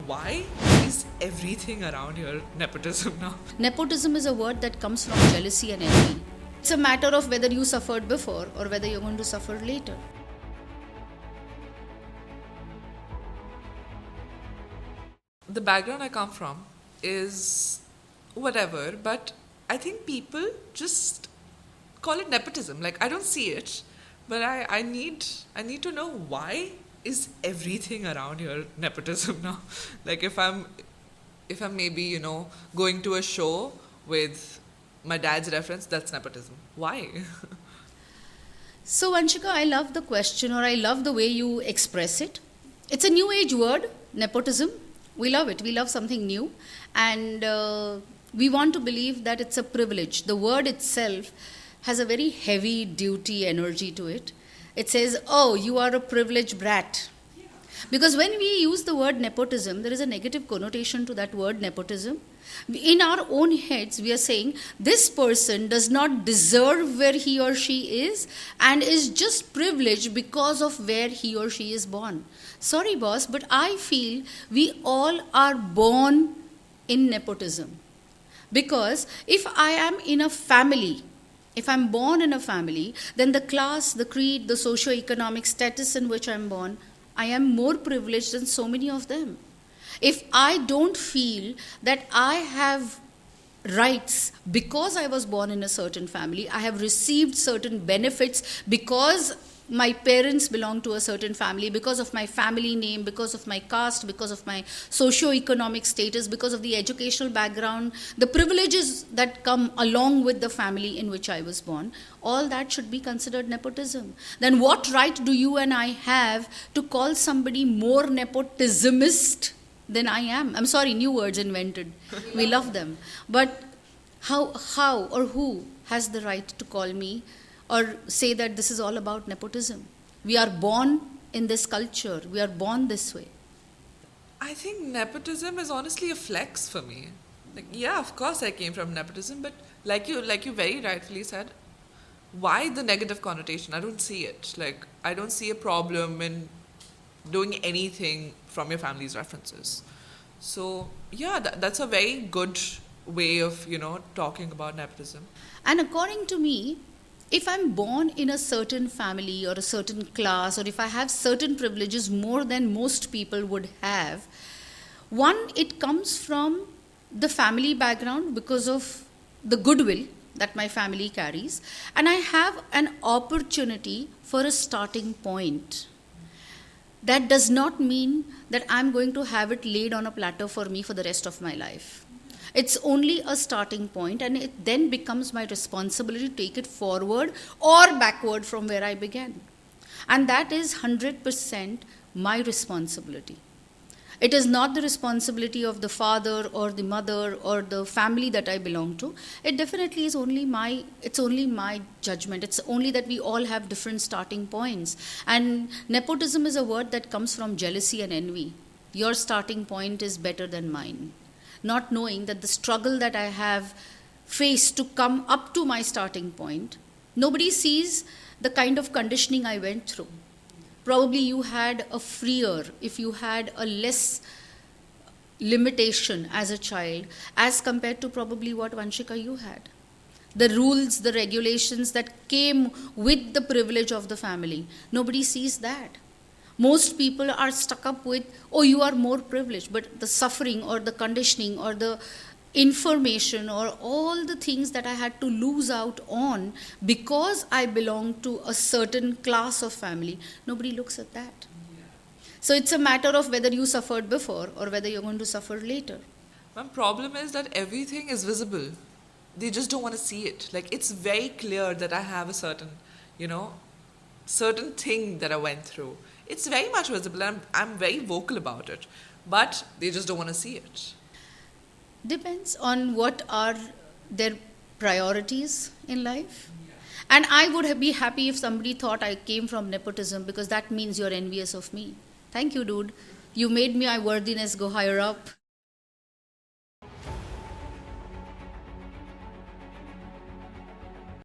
why is everything around here nepotism now? Nepotism is a word that comes from jealousy and envy. It's a matter of whether you suffered before or whether you're going to suffer later. The background I come from is whatever, but I think people just call it nepotism. Like, I don't see it, but I need to know why is everything around here nepotism now. Like, if I'm maybe, going to a show with my dad's reference, that's nepotism. Why? So, Vansikha, I love the question, or I love the way you express it. It's a new age word, nepotism. We love it. We love something new. And we want to believe that it's a privilege. The word itself has a very heavy duty energy to it. It says, oh, you are a privileged brat. Because when we use the word nepotism, there is a negative connotation to that word nepotism. In our own heads, we are saying this person does not deserve where he or she is and is just privileged because of where he or she is born. Sorry, boss, but I feel we all are born in nepotism. Because if I am in a family, if I'm born in a family, then the class, the creed, the socio-economic status in which I'm born, I am more privileged than so many of them. If I don't feel that I have rights because I was born in a certain family, I have received certain benefits because my parents belong to a certain family, because of my family name, because of my caste, because of my socio-economic status, because of the educational background, the privileges that come along with the family in which I was born, all that should be considered nepotism. Then what right do you and I have to call somebody more nepotismist than I am? I'm sorry, new words invented. We love them. But how or who has the right to call me or say that this is all about nepotism? We are born in this culture. We are born this way. I think nepotism is honestly a flex for me. Like, yeah, of course I came from nepotism, but like you very rightfully said, why the negative connotation? I don't see it. Like, I don't see a problem in doing anything from your family's references. So, yeah, that's a very good way of, talking about nepotism. And according to me, if I'm born in a certain family or a certain class, or if I have certain privileges more than most people would have, one, it comes from the family background because of the goodwill that my family carries, and I have an opportunity for a starting point. That does not mean that I'm going to have it laid on a platter for me for the rest of my life. It's only a starting point, and it then becomes my responsibility to take it forward or backward from where I began. And that is 100% my responsibility. It is not the responsibility of the father or the mother or the family that I belong to. It definitely is only my judgment. It's only that we all have different starting points. And nepotism is a word that comes from jealousy and envy. Your starting point is better than mine. Not knowing that the struggle that I have faced to come up to my starting point, nobody sees the kind of conditioning I went through. Probably you had a freer, if you had a less limitation as a child, as compared to probably what Vansikha you had. The rules, the regulations that came with the privilege of the family, nobody sees that. Most people are stuck up with, oh, you are more privileged, but the suffering or the conditioning or the information or all the things that I had to lose out on because I belong to a certain class of family, nobody looks at that. So it's a matter of whether you suffered before or whether you're going to suffer later. My problem is that everything is visible. They just don't want to see it. Like, it's very clear that I have a certain thing that I went through. It's very much visible, and I'm very vocal about it. But they just don't want to see it. Depends on what are their priorities in life. And I would be happy if somebody thought I came from nepotism, because that means you're envious of me. Thank you, dude. You made my worthiness go higher up.